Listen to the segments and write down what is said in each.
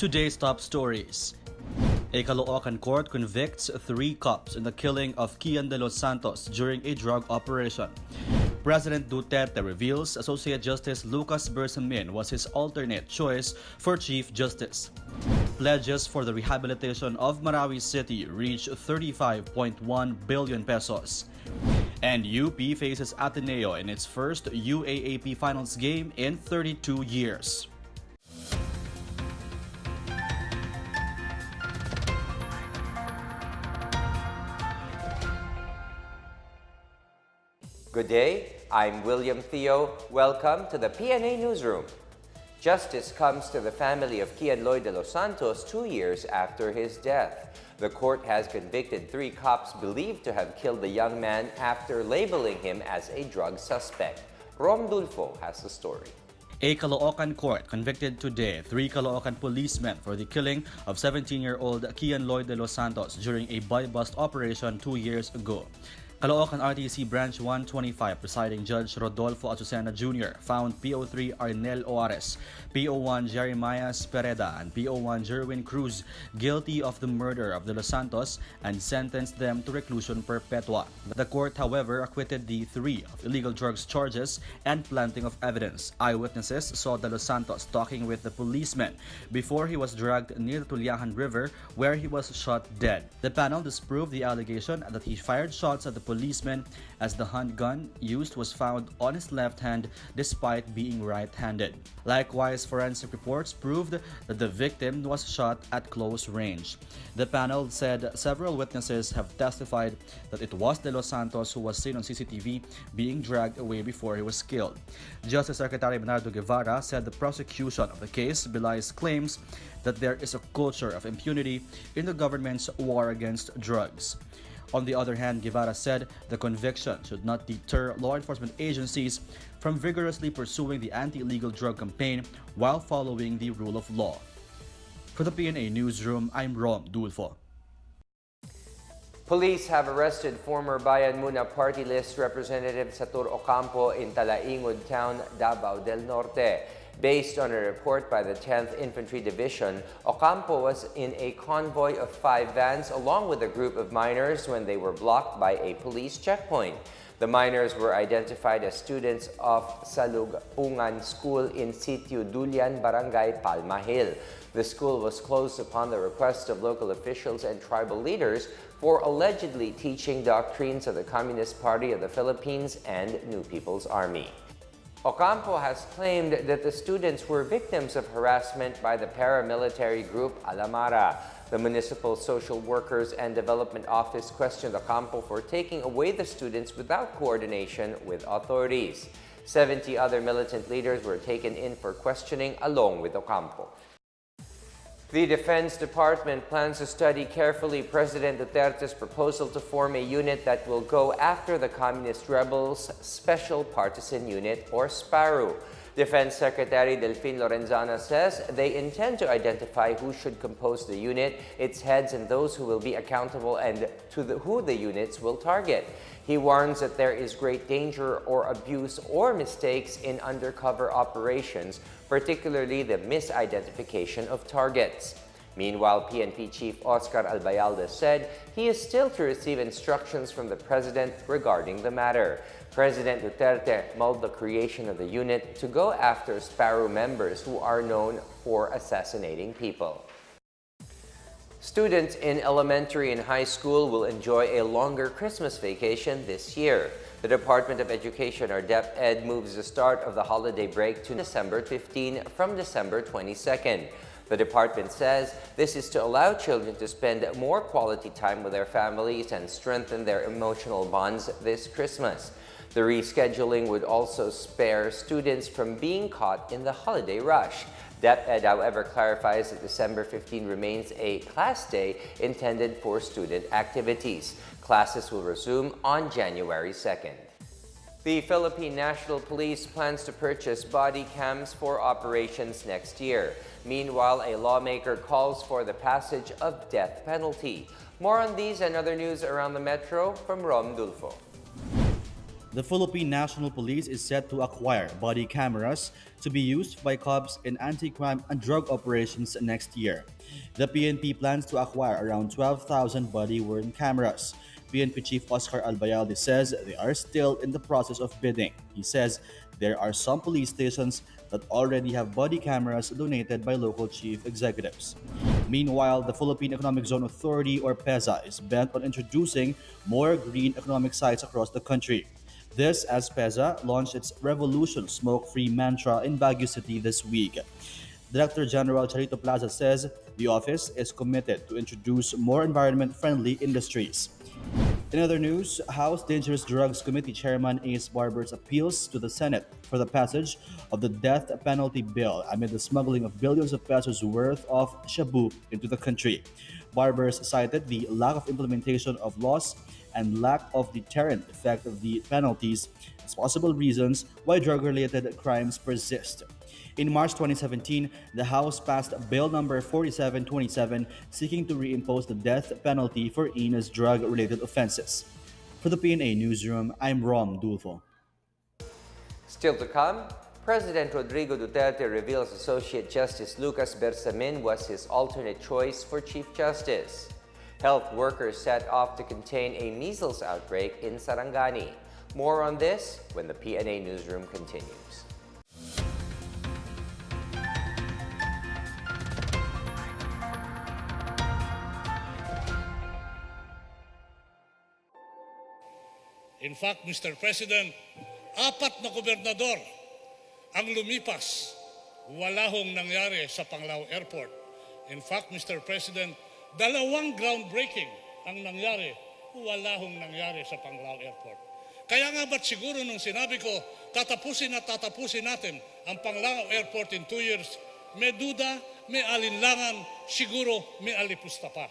Today's top stories. A Caloocan court convicts 3 cops in the killing of Kian de los Santos during a drug operation. President Duterte reveals Associate Justice Lucas Bersamin was his alternate choice for Chief Justice. Pledges for the rehabilitation of Marawi City reach 35.1 billion pesos. And UP faces Ateneo in its first UAAP Finals game in 32 years. Good day, I'm William Theo. Welcome to the PNA Newsroom. Justice comes to the family of Kian de los Santos 2 years after his death. The court has convicted 3 cops believed to have killed the young man after labeling him as a drug suspect. Rom Dulfo has the story. A Caloocan court convicted today 3 Caloocan policemen for the killing of 17-year-old Kian de los Santos during a buy-bust operation 2 years ago. Caloocan RTC Branch 125 presiding Judge Rodolfo Azucena Jr. found PO3 Arnel Oares, PO1 Jeremiah Pereda, and PO1 Jerwin Cruz guilty of the murder of de los Santos and sentenced them to reclusion perpetua. The court, however, acquitted the 3 of illegal drugs charges and planting of evidence. Eyewitnesses saw de los Santos talking with the policeman before he was dragged near the Tuliahan River, where he was shot dead. The panel disproved the allegation that he fired shots at the policeman as the handgun used was found on his left hand despite being right-handed. Likewise, forensic reports proved that the victim was shot at close range. The panel said several witnesses have testified that it was de los Santos who was seen on CCTV being dragged away before he was killed. Justice Secretary Bernardo Guevara said the prosecution of the case belies claims that there is a culture of impunity in the government's war against drugs. On the other hand, Guevara said the conviction should not deter law enforcement agencies from vigorously pursuing the anti-illegal drug campaign while following the rule of law. For the PNA Newsroom, I'm Rom Dulfo. Police have arrested former Bayan Muna party list representative Satur Ocampo in Talaingod Town, Davao del Norte. Based on a report by the 10th Infantry Division, Ocampo was in a convoy of 5 vans along with a group of minors when they were blocked by a police checkpoint. The minors were identified as students of Salugungan School in Sitio Dulian, Barangay Palma Hill. The school was closed upon the request of local officials and tribal leaders for allegedly teaching doctrines of the Communist Party of the Philippines and New People's Army. Ocampo has claimed that the students were victims of harassment by the paramilitary group Alamara. The Municipal Social Workers and Development Office questioned Ocampo for taking away the students without coordination with authorities. 70 other militant leaders were taken in for questioning along with Ocampo. The Defense Department plans to study carefully President Duterte's proposal to form a unit that will go after the Communist Rebels Special Partisan Unit, or SPARU. Defense Secretary Delfin Lorenzana says they intend to identify who should compose the unit, its heads, and those who will be accountable and who the units will target. He warns that there is great danger or abuse or mistakes in undercover operations, particularly the misidentification of targets. Meanwhile, PNP Chief Oscar Albayalde said he is still to receive instructions from the President regarding the matter. President Duterte mulled the creation of the unit to go after SPARU members who are known for assassinating people. Students in elementary and high school will enjoy a longer Christmas vacation this year. The Department of Education, or DepEd, moves the start of the holiday break to December 15 from December 22nd. The department says this is to allow children to spend more quality time with their families and strengthen their emotional bonds this Christmas. The rescheduling would also spare students from being caught in the holiday rush. DepEd, however, clarifies that December 15 remains a class day intended for student activities. Classes will resume on January 2nd. The Philippine National Police plans to purchase body cams for operations next year. Meanwhile, a lawmaker calls for the passage of death penalty. More on these and other news around the metro from Rom Dulfo. The Philippine National Police is set to acquire body cameras to be used by cops in anti-crime and drug operations next year. The PNP plans to acquire around 12,000 body-worn cameras. PNP Chief Oscar Albayalde says they are still in the process of bidding. He says there are some police stations that already have body cameras donated by local chief executives. Meanwhile, the Philippine Economic Zone Authority, or PEZA, is bent on introducing more green economic sites across the country. This as PEZA launched its Revolution Smoke-Free mantra in Baguio City this week. Director General Charito Plaza says the office is committed to introduce more environment-friendly industries. In other news, House Dangerous Drugs Committee Chairman Ace Barber's appeals to the Senate for the passage of the death penalty bill amid the smuggling of billions of pesos worth of shabu into the country. Barbers cited the lack of implementation of laws and lack of deterrent effect of the penalties as possible reasons why drug-related crimes persist. In March 2017, the House passed Bill number 4727 seeking to reimpose the death penalty for heinous drug-related offenses. For the PNA Newsroom, I'm Rom Dulfo. Still to come, President Rodrigo Duterte reveals Associate Justice Lucas Bersamin was his alternate choice for Chief Justice. Health workers set off to contain a measles outbreak in Sarangani. More on this when the PNA Newsroom continues. In fact, Mr. President, 4 na gobernador ang lumipas. Wala hong nangyari sa Panglao Airport. In fact, Mr. President, 2 groundbreaking ang nangyari. Wala hong nangyari sa Panglao Airport. Kaya nga ba't siguro nung sinabi ko, tatapusin natin ang Panglao Airport in 2 years, may duda, may alinlangan, siguro may alipusta pa.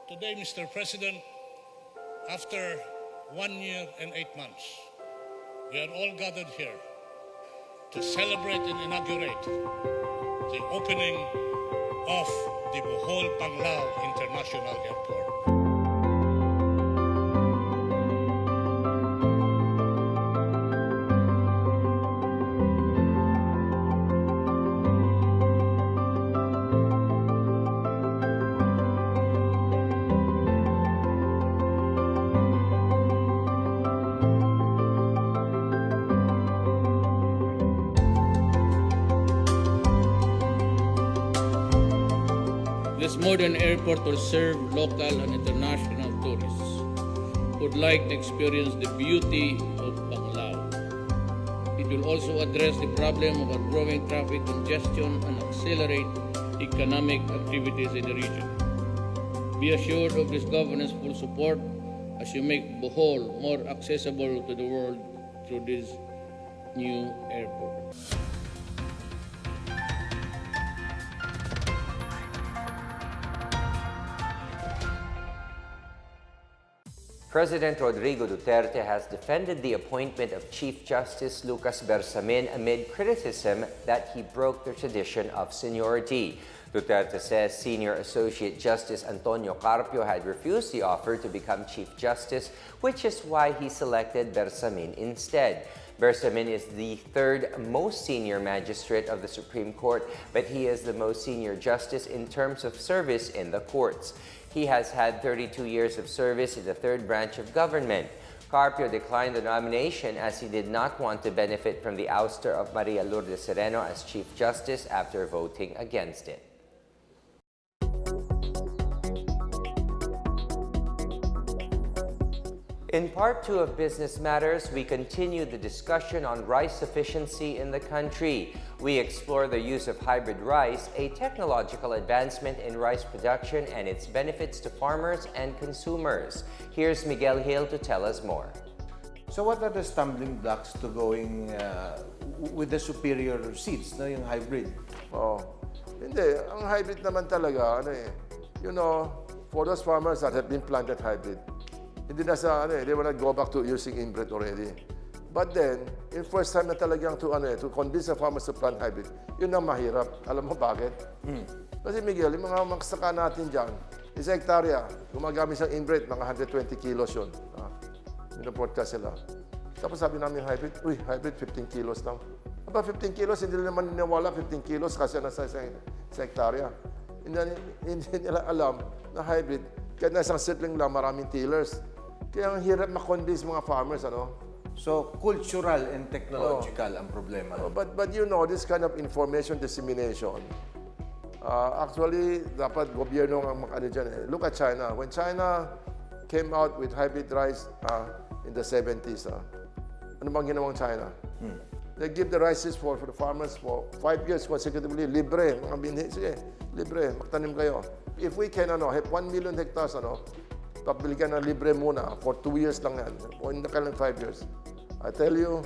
Today, Mr. President, after 1 year and 8 months, we are all gathered here to celebrate and inaugurate the opening of the Bohol Panglao International Airport. This modern airport will serve local and international tourists who would like to experience the beauty of Panglao. It will also address the problem of growing traffic congestion and accelerate economic activities in the region. Be assured of this government's full support as you make Bohol more accessible to the world through this new airport. President Rodrigo Duterte has defended the appointment of Chief Justice Lucas Bersamin amid criticism that he broke the tradition of seniority. Duterte says Senior Associate Justice Antonio Carpio had refused the offer to become Chief Justice, which is why he selected Bersamin instead. Bersamin is the third most senior magistrate of the Supreme Court, but he is the most senior justice in terms of service in the courts. He has had 32 years of service in the third branch of government. Carpio declined the nomination as he did not want to benefit from the ouster of Maria Lourdes Sereno as Chief Justice after voting against it. In part 2 of Business Matters, we continue the discussion on rice sufficiency in the country. We explore the use of hybrid rice, a technological advancement in rice production and its benefits to farmers and consumers. Here's Miguel Hill to tell us more. So what are the stumbling blocks to going with the superior seeds, no, yung hybrid? Oh, hindi. Ang hybrid naman talaga, for those farmers that have been planted hybrid, hindi na sa, they will not go back to using inbred already. But then, yung first time na talagang to convince the farmers to plant hybrid, yun ang mahirap. Alam mo bakit? Kasi Miguel, yung mga magsaka natin dyan, isang hektarya, gumagamit sa inbred, mga 120 kilos yun. Minuport ka sila. Tapos sabi namin hybrid, uy, hybrid 15 kilos lang. Aba, 15 kilos, hindi naman ninawala 15 kilos kasi nasa sa hektarya. Hindi nila alam na hybrid, kahit na isang seedling lang, maraming tillers. Kaya ang hirap makonvince mga farmers, ano? So, cultural and technological ang problema. But you know, this kind of information dissemination, actually, dapat gobyerno ang ano dyan eh. Look at China. When China came out with hybrid rice in the 70s, ano bang ginawang China? They give the rices for the farmers for 5 years consecutively, libre, mga binhi, sige, libre, magtanim kayo. If we can, have 1 million hectares, pabiligan ng libre muna for 2 years lang yan, o in the current 5 years. I tell you,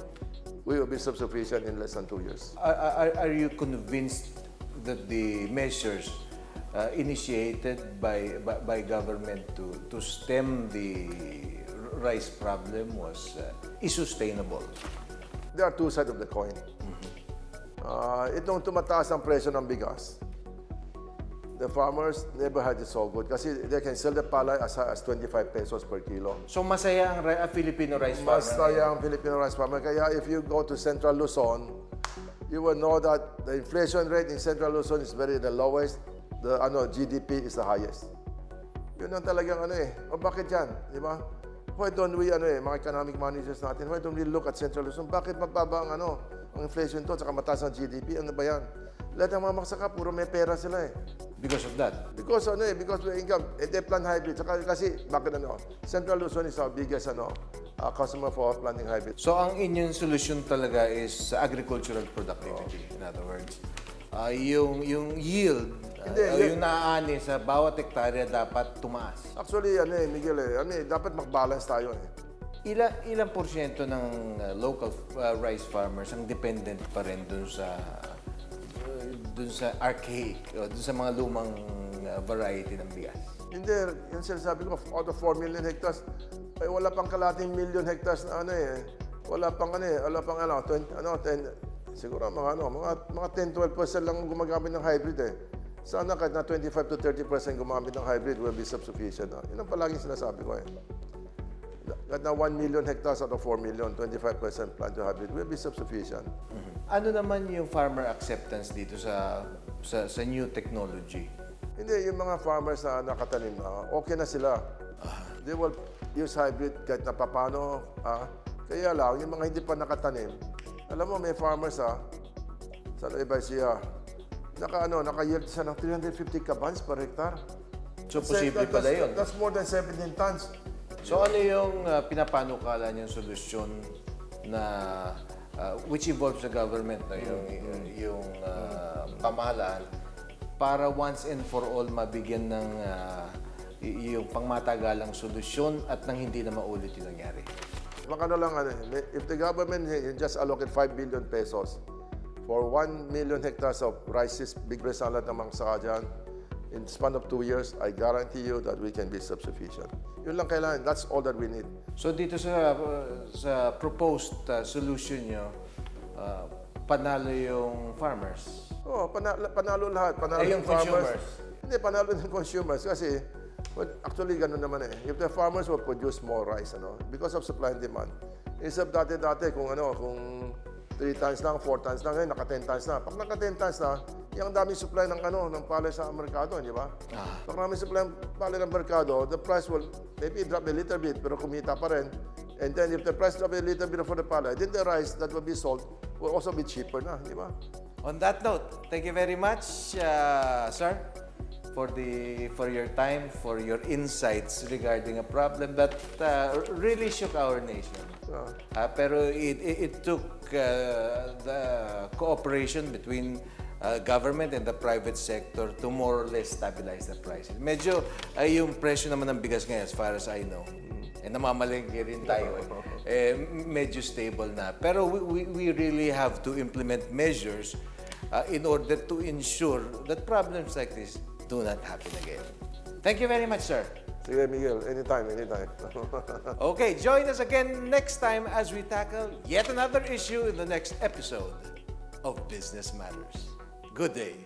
we will be self-sufficient in less than 2 years. Are you convinced that the measures initiated by government to stem the rice problem is sustainable? There are two sides of the coin. Itong tumataas ang presyo ng bigas, the farmers never had it so good kasi they can sell the palay as high as 25 pesos per kilo. So masaya ang Filipino rice farmer. Masaya ang Filipino rice farmer. Kaya if you go to Central Luzon, you will know that the inflation rate in Central Luzon is the lowest. The GDP is the highest. Yun ang talagang O bakit yan? Di ba? Why don't we, mga economic managers natin, why don't we look at Central Luzon? Bakit magbaba ang inflation doon, saka mataas ang GDP? Ano ba yan? Lahat ng mga magsaka, puro may pera sila eh. Because of that? Because the income, they plant hybrid. Saka kasi, bakit Central Luzon is our biggest customer for planting hybrid. So ang inyong solution talaga is agricultural productivity, in other words. Yung yield, yung naaani sa bawat hektarya dapat tumaas. Actually, Miguel, dapat mag-balance tayo eh. Ilang porsyento ng local rice farmers ang dependent pa rin dun sa archaic, o dun sa mga lumang variety ng bigas? Hindi, yung sinasabi ko, out of 4 million hectares, ay wala pang kalating million hectares na wala pang 10, siguro mga 10-12% lang gumagamit ng hybrid eh. Sana kahit na 25 to 30% gumamit ng hybrid will be self-sufficient. Yun ang palaging sinasabi ko eh. Kahit na 1 million hectares out of 4 million, 25% plant to hybrid will be self-sufficient. Ano naman yung farmer acceptance dito sa new technology? Hindi, yung mga farmers na nakatanim na, okay na sila. They will use hybrid kahit na papano. Kaya lang, yung mga hindi pa nakatanim, alam mo, may farmers sa iba siya, naka-yield siya ng 350 kabans per hectare. So, posible pala yun. That's more than 17 tons. So, ano yung pinapanukala niyong solusyon na which involves the government, yung pamahalaan, para once and for all mabigyan ng yung pangmatagalang solusyon at nang hindi na maulit yung nangyari? If the government just allocate 5 billion pesos for 1 million hectares of rices, big rice salad ng mga saka dyan, in the span of 2 years, I guarantee you that we can be self-sufficient. Yun lang kailangan. That's all that we need. So dito sa proposed solution nyo, panalo yung farmers? Panalo lahat. Panalo yung consumers? Hindi, panalo yung consumers kasi actually, ganun naman eh. If the farmers will produce more rice, because of supply and demand. Instead of dati, kung 3 tons lang, 4 tons lang, ngayon naka 10 tons na. Pag naka 10 tons na, yung daming supply ng palay sa merkado, di ba? Pag daming supply ng palay ng merkado, the price will maybe drop a little bit, pero kumita pa rin. And then if the price drop a little bit for the palay, then the rice that will be sold will also be cheaper na, di ba? On that note, thank you very much, sir, for your time, for your insights regarding a problem that really shook our nation. Pero it took the cooperation between government and the private sector to more or less stabilize the prices. Medyo yung presyo naman ng bigas ngayon, as far as I know, namamalengke rin tayo, medyo stable na. Pero we really have to implement measures in order to ensure that problems like this do not happen again. Thank you very much, sir. Sige, Miguel. Anytime. Okay, join us again next time as we tackle yet another issue in the next episode of Business Matters. Good day.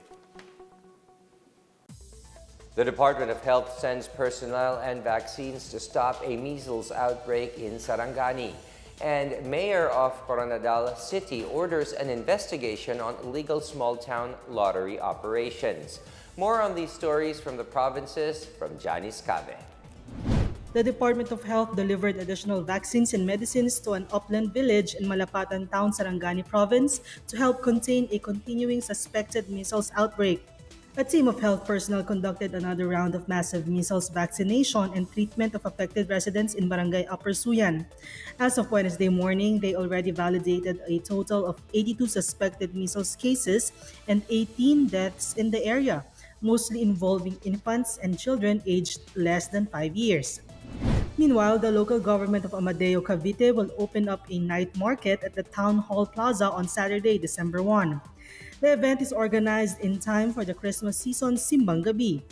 The Department of Health sends personnel and vaccines to stop a measles outbreak in Sarangani. And Mayor of Coronadal City orders an investigation on illegal small-town lottery operations. More on these stories from the provinces from Janice Cave. The Department of Health delivered additional vaccines and medicines to an upland village in Malapatan Town, Sarangani Province to help contain a continuing suspected measles outbreak. A team of health personnel conducted another round of massive measles vaccination and treatment of affected residents in Barangay Upper Suyan. As of Wednesday morning, they already validated a total of 82 suspected measles cases and 18 deaths in the area, mostly involving infants and children aged less than 5 years. Meanwhile, the local government of Ateneo, Cavite will open up a night market at the Town Hall Plaza on Saturday, December 1. The event is organized in time for the Christmas season Simbang Gabi.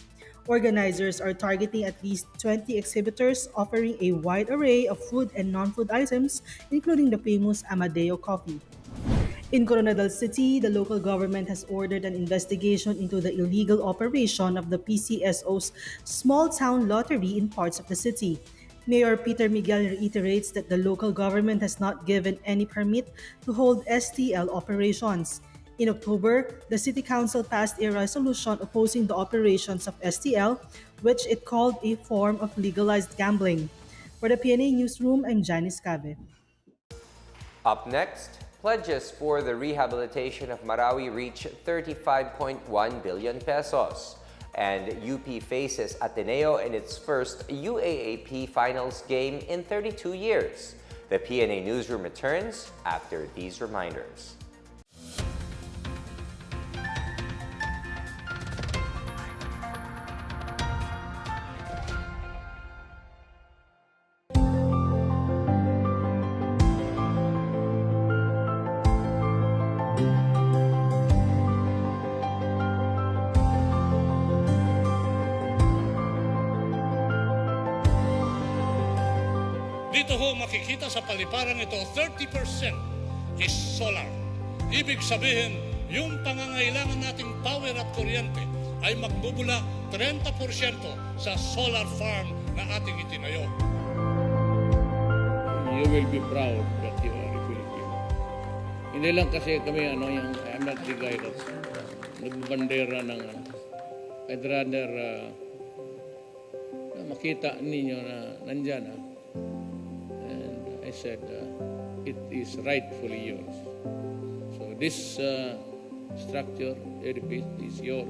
Organizers are targeting at least 20 exhibitors offering a wide array of food and non-food items, including the famous Amadeo coffee. In Coronadal City, the local government has ordered an investigation into the illegal operation of the PCSO's small town lottery in parts of the city. Mayor Peter Miguel reiterates that the local government has not given any permit to hold STL operations. In October, the City Council passed a resolution opposing the operations of STL, which it called a form of legalized gambling. For the PNA Newsroom, I'm Janice Cave. Up next, pledges for the rehabilitation of Marawi reach 35.1 billion pesos. And UP faces Ateneo in its first UAAP finals game in 32 years. The PNA Newsroom returns after these reminders. Dito ho makikita sa paliparan ito, 30% is solar. Ibig sabihin, yung pangangailangan nating power at kuryente ay magbubula 30% sa solar farm na ating itinayo. You will be proud that you are a Filipino. Hindi lang kasi kami, I'm not the guy that's nagbabandera ng, I'd rather makita ninyo na nandyan, I said, it is rightfully yours. So this structure, edifice, is yours.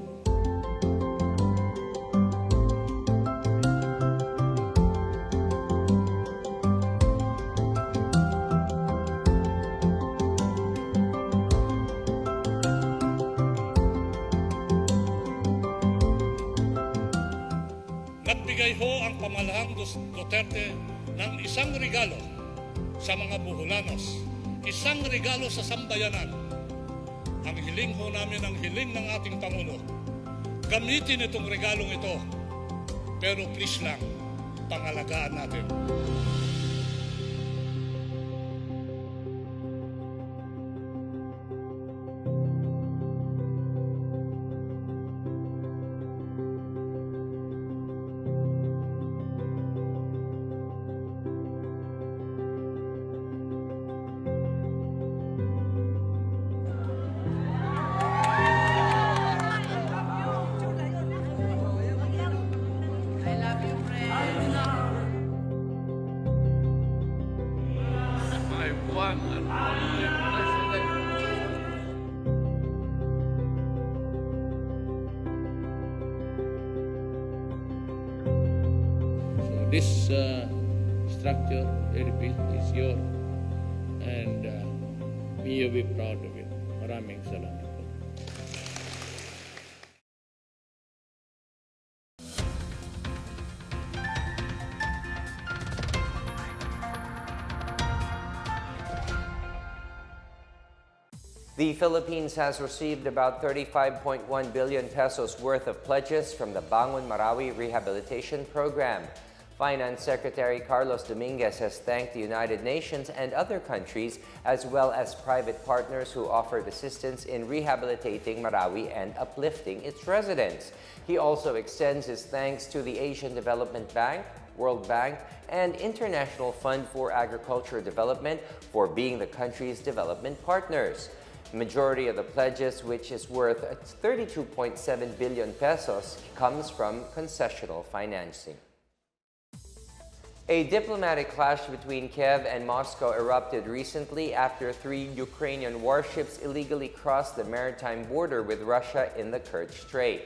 Nagbigay ho ang pamalahang Duterte ng isang regalo sa mga Buholanos, isang regalo sa sambayanan. Ang hiling ho namin, ang hiling ng ating Pangulo, gamitin itong regalong ito, pero please lang, pangalagaan natin. This structure, edifice, is yours, and may you be proud of it. Maraming salamat po. The Philippines has received about 35.1 billion pesos worth of pledges from the Bangon Marawi Rehabilitation Program. Finance Secretary Carlos Dominguez has thanked the United Nations and other countries, as well as private partners who offered assistance in rehabilitating Marawi and uplifting its residents. He also extends his thanks to the Asian Development Bank, World Bank, and International Fund for Agriculture Development for being the country's development partners. The majority of the pledges, which is worth 32.7 billion pesos, comes from concessional financing. A diplomatic clash between Kiev and Moscow erupted recently after 3 Ukrainian warships illegally crossed the maritime border with Russia in the Kerch Strait.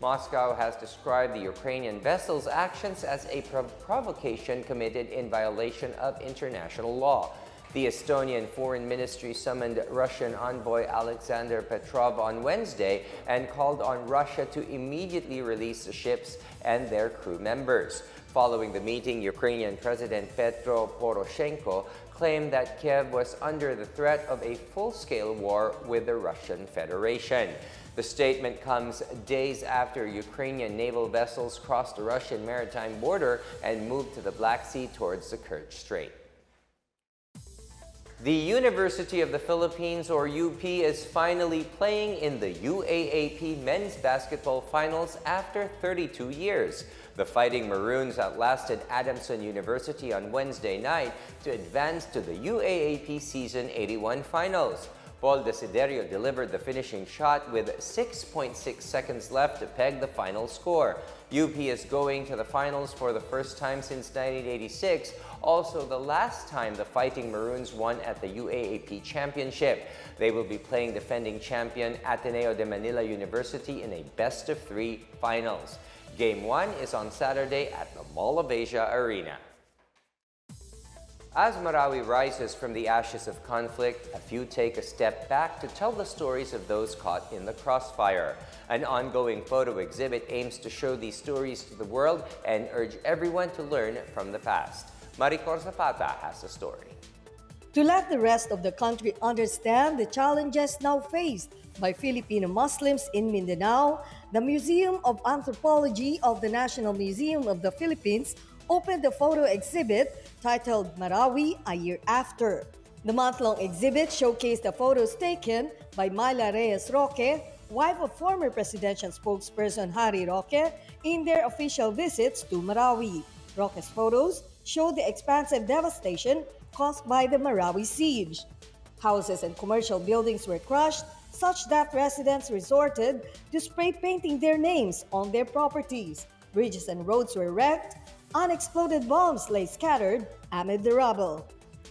Moscow has described the Ukrainian vessels' actions as a provocation committed in violation of international law. The Estonian Foreign Ministry summoned Russian envoy Alexander Petrov on Wednesday and called on Russia to immediately release the ships and their crew members. Following the meeting, Ukrainian President Petro Poroshenko claimed that Kiev was under the threat of a full-scale war with the Russian Federation. The statement comes days after Ukrainian naval vessels crossed the Russian maritime border and moved to the Black Sea towards the Kerch Strait. The University of the Philippines, or UP, is finally playing in the UAAP Men's Basketball Finals after 32 years. The Fighting Maroons outlasted Adamson University on Wednesday night to advance to the UAAP Season 81 Finals. Paul Desiderio delivered the finishing shot with 6.6 seconds left to peg the final score. UP is going to the finals for the first time since 1986, also the last time the Fighting Maroons won at the UAAP Championship. They will be playing defending champion Ateneo de Manila University in a best-of-3 finals. Game 1 is on Saturday at the Mall of Asia Arena. As Marawi rises from the ashes of conflict, a few take a step back to tell the stories of those caught in the crossfire. An ongoing photo exhibit aims to show these stories to the world and urge everyone to learn from the past. Maricor Zapata has the story. To let the rest of the country understand the challenges now faced by Filipino Muslims in Mindanao, the Museum of Anthropology of the National Museum of the Philippines opened a photo exhibit titled Marawi, a Year After. The month-long exhibit showcased the photos taken by Myla Reyes Roque, wife of former presidential spokesperson Harry Roque, in their official visits to Marawi. Roque's photos showed the expansive devastation caused by the Marawi siege. Houses and commercial buildings were crushed, such that residents resorted to spray painting their names on their properties. Bridges and roads were wrecked. Unexploded bombs lay scattered amid the rubble.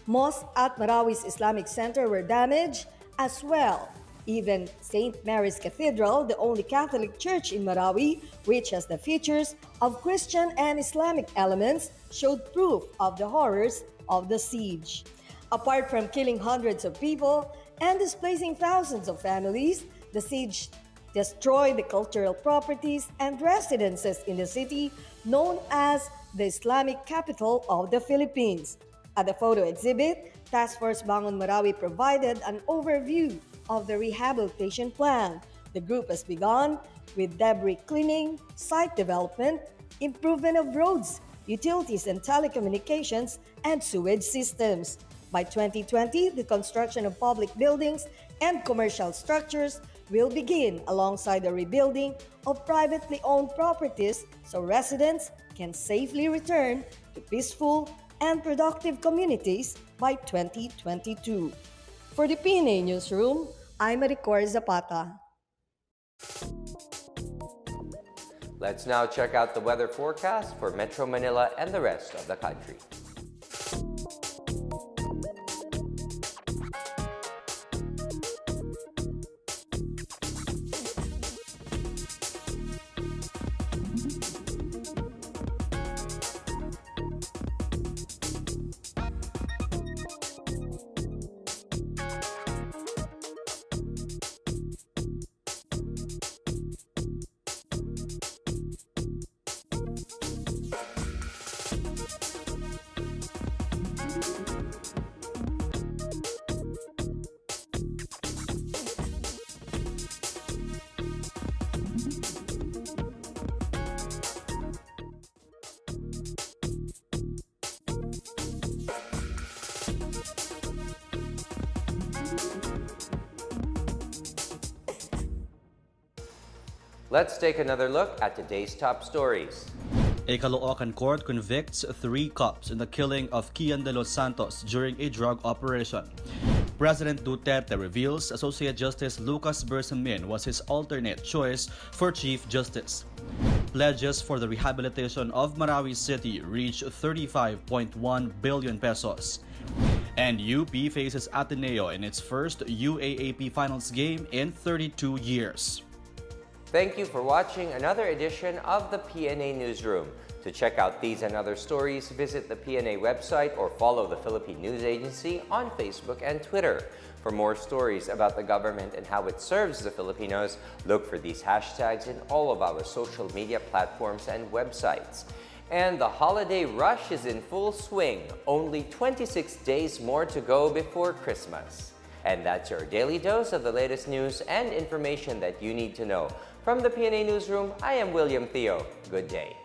Mosques at Marawi's Islamic Center were damaged as well. Even St. Mary's Cathedral, the only Catholic church in Marawi, which has the features of Christian and Islamic elements, showed proof of the horrors of the siege. Apart from killing hundreds of people and displacing thousands of families, the siege destroyed the cultural properties and residences in the city known as the Islamic capital of the Philippines. At the photo exhibit, Task Force Bangon Marawi provided an overview of the rehabilitation plan. The group has begun with debris cleaning, site development, improvement of roads, utilities and telecommunications, and sewage systems. By 2020, the construction of public buildings and commercial structures will begin alongside the rebuilding of privately owned properties so residents can safely return to peaceful and productive communities by 2022. For the PNA Newsroom, I'm Maricor Zapata. Let's now check out the weather forecast for Metro Manila and the rest of the country. Let's take another look at today's top stories. A Caloocan court convicts 3 cops in the killing of Kian de los Santos during a drug operation. President Duterte reveals Associate Justice Lucas Bersamin was his alternate choice for Chief Justice. Pledges for the rehabilitation of Marawi City reach 35.1 billion pesos. And UP faces Ateneo in its first UAAP Finals game in 32 years. Thank you for watching another edition of the PNA Newsroom. To check out these and other stories, visit the PNA website or follow the Philippine News Agency on Facebook and Twitter. For more stories about the government and how it serves the Filipinos, look for these hashtags in all of our social media platforms and websites. And the holiday rush is in full swing. Only 26 days more to go before Christmas. And that's your daily dose of the latest news and information that you need to know. From the PNA Newsroom, I am William Theo. Good day.